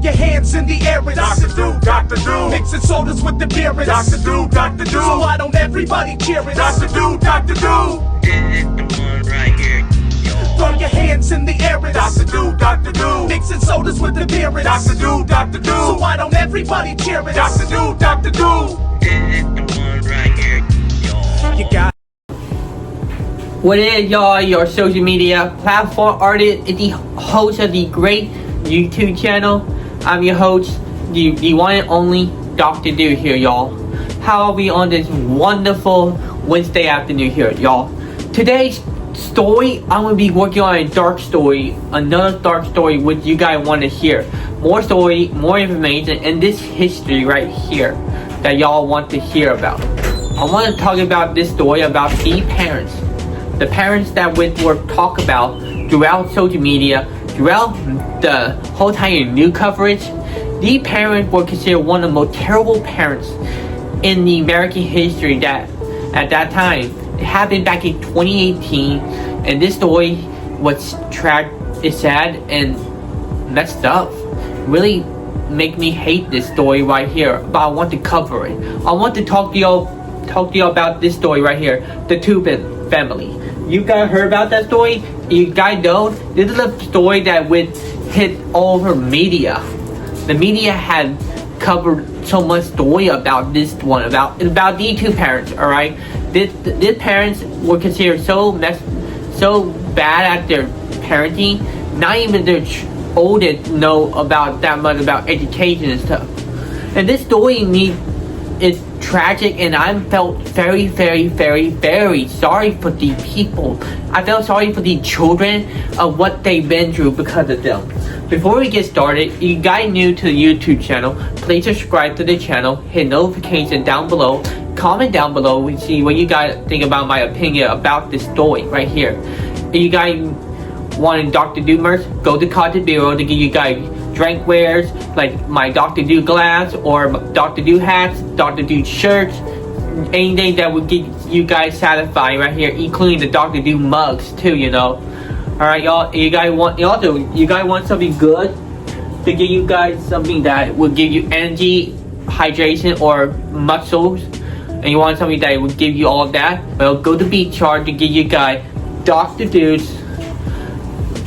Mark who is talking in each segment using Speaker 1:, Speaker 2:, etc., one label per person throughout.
Speaker 1: your hands in the air. It's
Speaker 2: Dr. Do, Dr. Do.
Speaker 1: Mixing sodas with the beer. It's
Speaker 2: Dr. Do, Dr. Do.
Speaker 1: So why don't everybody cheer it?
Speaker 2: Dr. Do, Dr. Do.
Speaker 3: This is the one right here.
Speaker 1: Throw your hands in the air. It's
Speaker 2: Dr. Do, Dr. Do.
Speaker 1: Mixing sodas with the beer. It's
Speaker 2: Dr. Do, Dr. Do.
Speaker 1: So why don't everybody cheer it?
Speaker 2: Dr. Do, Dr. Do.
Speaker 3: This is the one right here.
Speaker 1: You got
Speaker 4: What is y'all, your social media platform artist, is the host of the great YouTube channel. I'm your host, the one and only Dr. Do here, y'all. How are we on this wonderful Wednesday afternoon here, y'all? Today's story, I'm going to be working on a dark story, another dark story which you guys want to hear. More story, more information, and this history right here that y'all want to hear about. I want to talk about this story about the parents that were talked about throughout social media, throughout the whole entire news coverage. The parents were considered one of the most terrible parents in the American history that at that time. It happened back in 2018, and this story was is sad and messed up. Really make me hate this story right here, but I want to cover it. I want to talk to y'all about this story right here, the Turpin family. You guys heard about that story? You guys know this is a story that would hit all over media. The media had covered so much story about this one, about these two parents. All right, these parents were considered so bad at their parenting. Not even their oldest know about that much about education and stuff. And this story is tragic, and I felt very, very, very, very sorry for the people. I felt sorry for the children of what they've been through because of them. Before we get started, you guys new to the YouTube channel, please subscribe to the channel, hit notification down below, comment down below, we see what you guys think about my opinion about this story right here. If you guys want Dr. Do merch, go to Content Bureau to give you guys drink wares like my Dr. Do glass or Dr. Do hats, Dr. Do shirts, anything that would get you guys satisfied right here, including the Dr. Do mugs too, you know. Alright, y'all, you guys want something good to give you guys something that will give you energy, hydration, or muscles, and you want something that will give you all of that, well, go to Beach Chart to give you guys Dr. Do's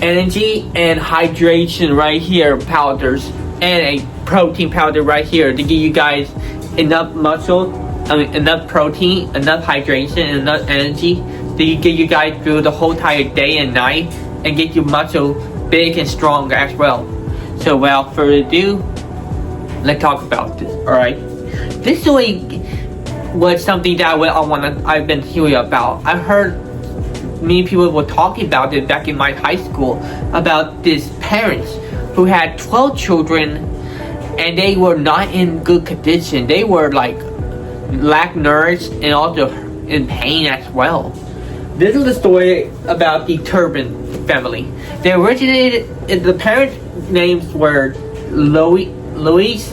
Speaker 4: energy and hydration right here powders, and a protein powder right here to give you guys enough muscle, enough protein, enough hydration, and enough energy to get you guys through the whole entire day and night, and get your muscle big and strong as well. So without further ado, let's talk about this. Alright, this story was something that I've been hearing about. I heard many people were talking about it back in my high school about these parents who had 12 children, and they were not in good condition. They were like lack nourished and also in pain as well. This is the story about the Turpin family. They originated, the parents' names were Louis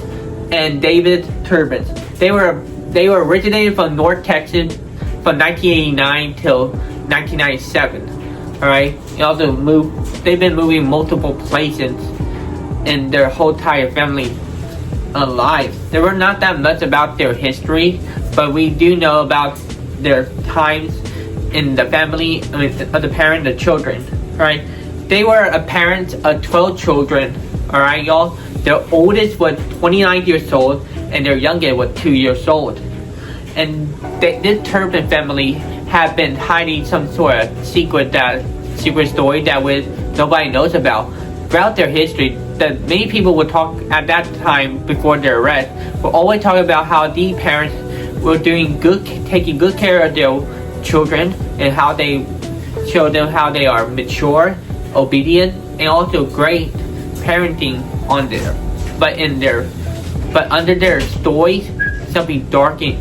Speaker 4: and David Turpin. They were originated from North Texas from 1989 till 1997. Alright, they've been moving multiple places in their whole entire family lives. There were not that much about their history, but we do know about their times in the family, of the parent, the children. Alright, they were a parent of 12 children. Alright, y'all, their oldest was 29 years old, and their youngest was 2 years old. And this Turpin family have been hiding some sort of secret story that nobody knows about. Throughout their history, that many people would talk at that time before their arrest, would always talk about how the parents were taking good care of their children, and how they show them how they are mature, obedient, and also great parenting on there. But under their stories, something dark and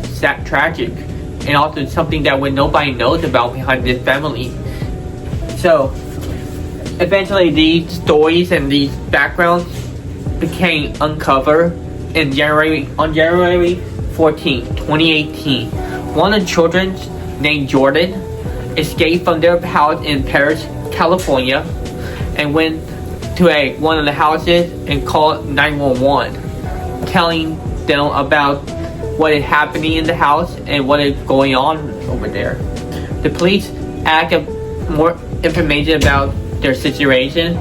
Speaker 4: sad, tragic, and also something that nobody knows about behind this family. So eventually these stories and these backgrounds became uncovered on January 14, 2018. One of the children, named Jordan, escaped from their house in Paris, California, and went to one of the houses and called 911, telling them about what is happening in the house and what is going on over there. The police asked more information about their situation,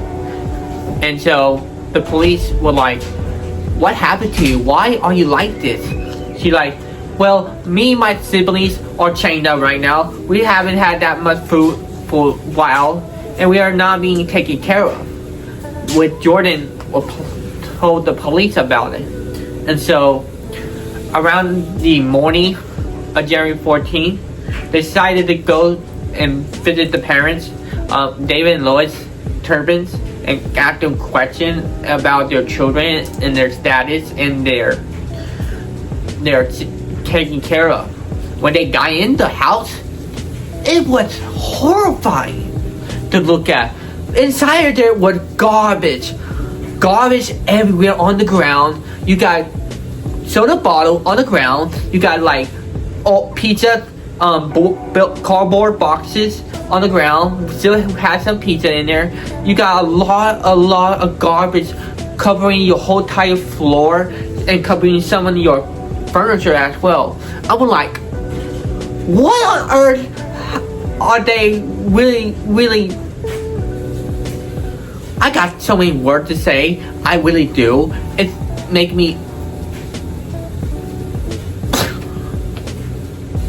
Speaker 4: and so the police were like, "What happened to you? Why are you like this?" She's like, "Well, me and my siblings are chained up right now. We haven't had that much food for a while, and we are not being taken care of." With Jordan told the police about it, and so around the morning of January 14th, they decided to go and visit the parents, David and Lois Turpins, and ask them questions about their children and their status and their taken care of. When they got in the house, it was horrifying to look at. Inside there was garbage everywhere on the ground. You got soda bottle on the ground. You got like pizza cardboard boxes on the ground. Still had some pizza in there. You got a lot of garbage covering your whole entire floor and covering some of your furniture as well. I was like, what on earth are they really? I got so many words to say. I really do. It make me.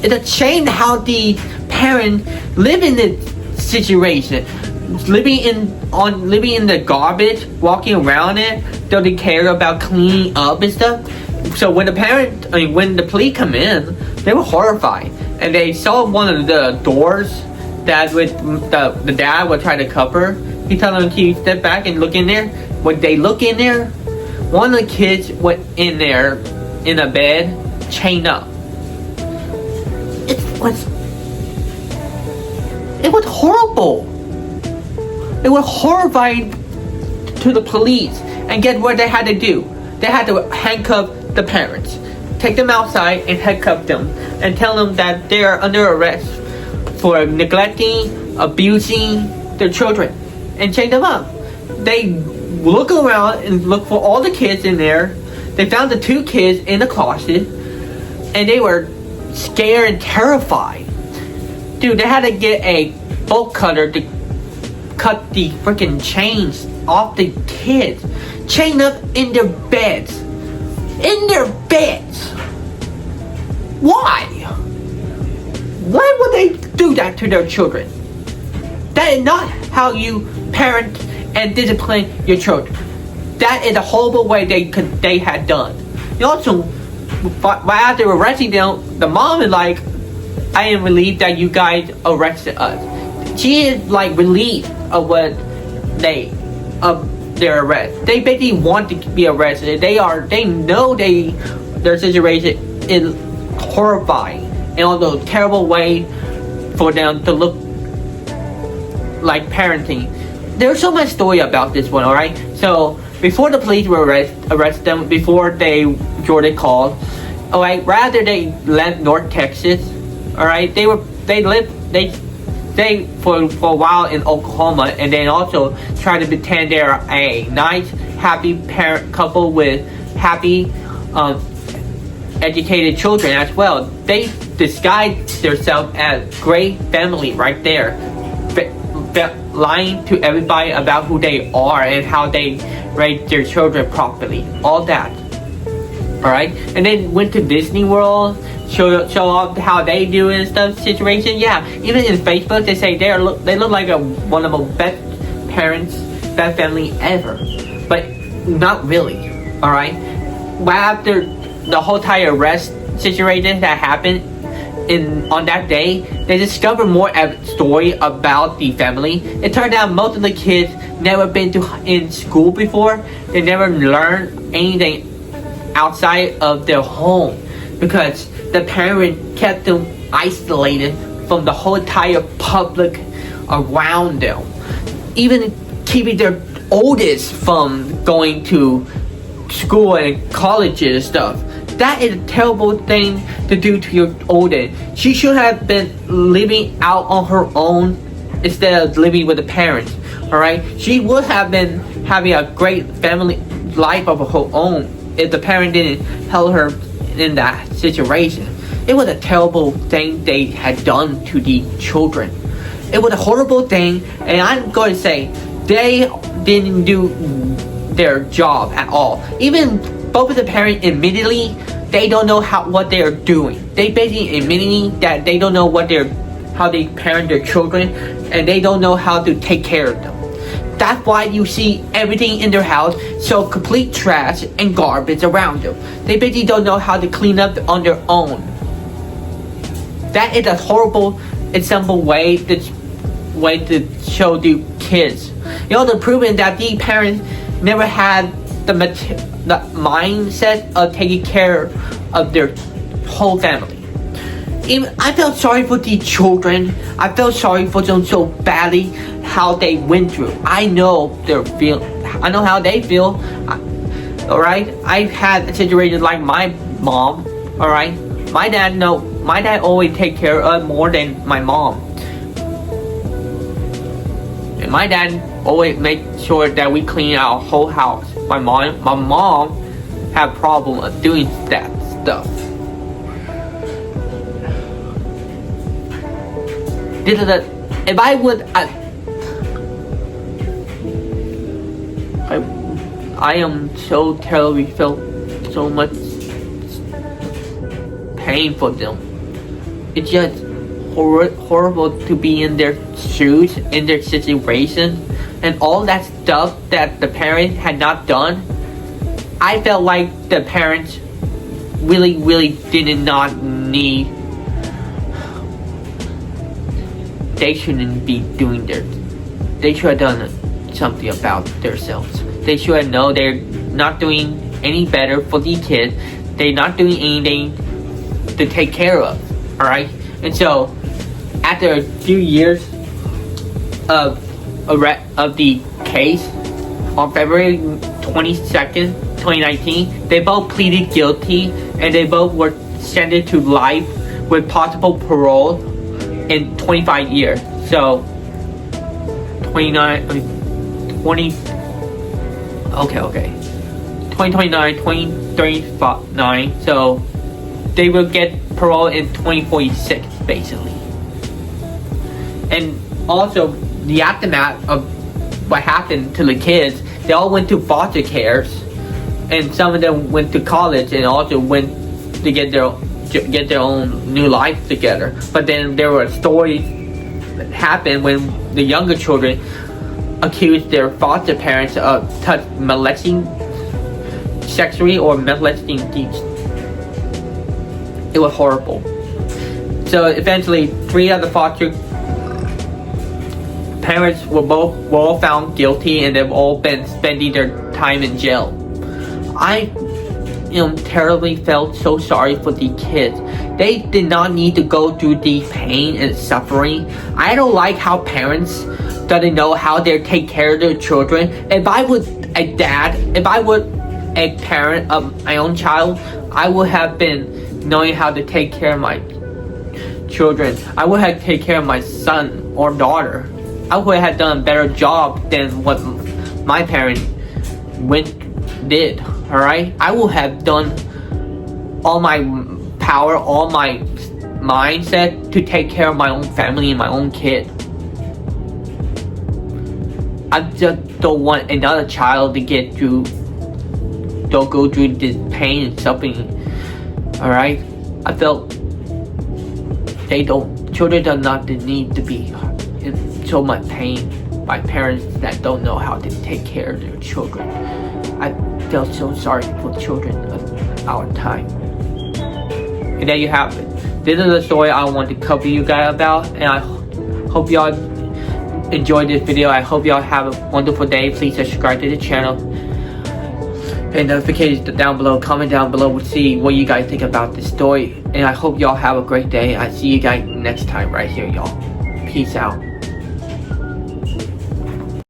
Speaker 4: It's a shame how the parents live in this situation, living in the garbage, walking around it, don't care about cleaning up and stuff. So when the police come in, they were horrified, and they saw one of the doors that with the dad would try to cover. He told them to step back and look in there. When they look in there, one of the kids went in there in a bed, chained up. It was horrible. It was horrifying to the police. And guess what they had to do? They had to handcuff the parents, take them outside and handcuff them, and tell them that they are under arrest for neglecting, abusing their children, and chain them up. They look around and look for all the kids in there. They found the 2 kids in the closet, and they were scared and terrified. Dude, they had to get a bolt cutter to cut the freaking chains off the kids, chained up in their beds. In their beds. Why? Why would they do that to their children? That is not how you parent and discipline your children. That is a horrible way they had done. And also, right after arresting them, the mom is like, "I am relieved that you guys arrested us." She is like relieved of their arrest. They basically want to be arrested. They know their situation is horrifying, and also a terrible way for them to look like parenting. There's so much story about this one, alright? So before the police were arrest them, before Jordan called, alright, rather they left North Texas, alright, they stayed for a while in Oklahoma, and then also try to pretend they're a nice, happy parent couple with happy, educated children as well. They disguise themselves as great family right there, lying to everybody about who they are and how they raise their children properly. All that. Alright? And then went to Disney World, show off how they do and stuff situation. Yeah, even in Facebook they say they look like one of the best parents, best family ever. But not really. Alright? Right after the whole entire arrest situation that happened on that day, they discovered more story about the family. It turned out most of the kids never been in school before. They never learned anything outside of their home because the parent kept them isolated from the whole entire public around them, even keeping their oldest from going to school and colleges and stuff. That is a terrible thing to do to your oldest. She should have been living out on her own instead of living with the parents. Alright? She would have been having a great family life of her own if the parent didn't help her in that situation. It was a terrible thing they had done to the children. It was a horrible thing, and I'm going to say they didn't do their job at all. Even both of the parents admittedly, they don't know what they're doing. They basically admitting that they don't know how they parent their children, and they don't know how to take care of them. That's why you see everything in their house so complete trash and garbage around them. They basically don't know how to clean up on their own. That is a horrible example way to show the kids. You know, the proven that the parents never had the mindset of taking care of their whole family. Even I felt sorry for the children. I felt sorry for them so badly how they went through. I know I know how they feel. Alright? I've had situations like my mom. Alright? My dad always take care of more than my mom. And my dad always make sure that we clean our whole house. My mom had problem of doing that stuff. If I would, I am so terribly felt so much pain for them. It's just horrible to be in their shoes, in their situation, and all that stuff that the parents had not done. I felt like the parents really did not need. They shouldn't be doing they should have done something about themselves. They should have known they're not doing any better for the kids. They're not doing anything to take care of. Alright? And so after a few years of the case, on February 22nd, 2019, they both pleaded guilty and they both were sentenced to life with possible parole in 25 years. So 2029, 2039. So they will get parole in 2046 basically. And also the aftermath of what happened to the kids, they all went to foster cares, and some of them went to college and also went to get their own new life together. But then there were stories that happened when the younger children accused their foster parents of molesting sexually or molesting these. It was horrible. So eventually 3 of the foster parents were all found guilty, and they've all been spending their time in jail. I terribly felt so sorry for the kids. They did not need to go through the pain and suffering. I don't like how parents doesn't know how they take care of their children. If I was a parent of my own child, I would have been knowing how to take care of my children. I would have taken care of my son or daughter. I would have done a better job than what my parents did. Alright? I would have done all my power, all my mindset to take care of my own family and my own kid. I just don't want another child to go through this pain and suffering. Alright? I felt children do not need to be in so much pain by parents that don't know how to take care of their children. I felt so sorry for the children of our time. And there you have it. This is the story I want to cover you guys about, and I hope y'all enjoyed this video. I hope y'all have a wonderful day. Please subscribe to the channel and notifications down below. Comment down below. We'll see what you guys think about this story, and I hope y'all have a great day. I see you guys next time right here, y'all. Peace out.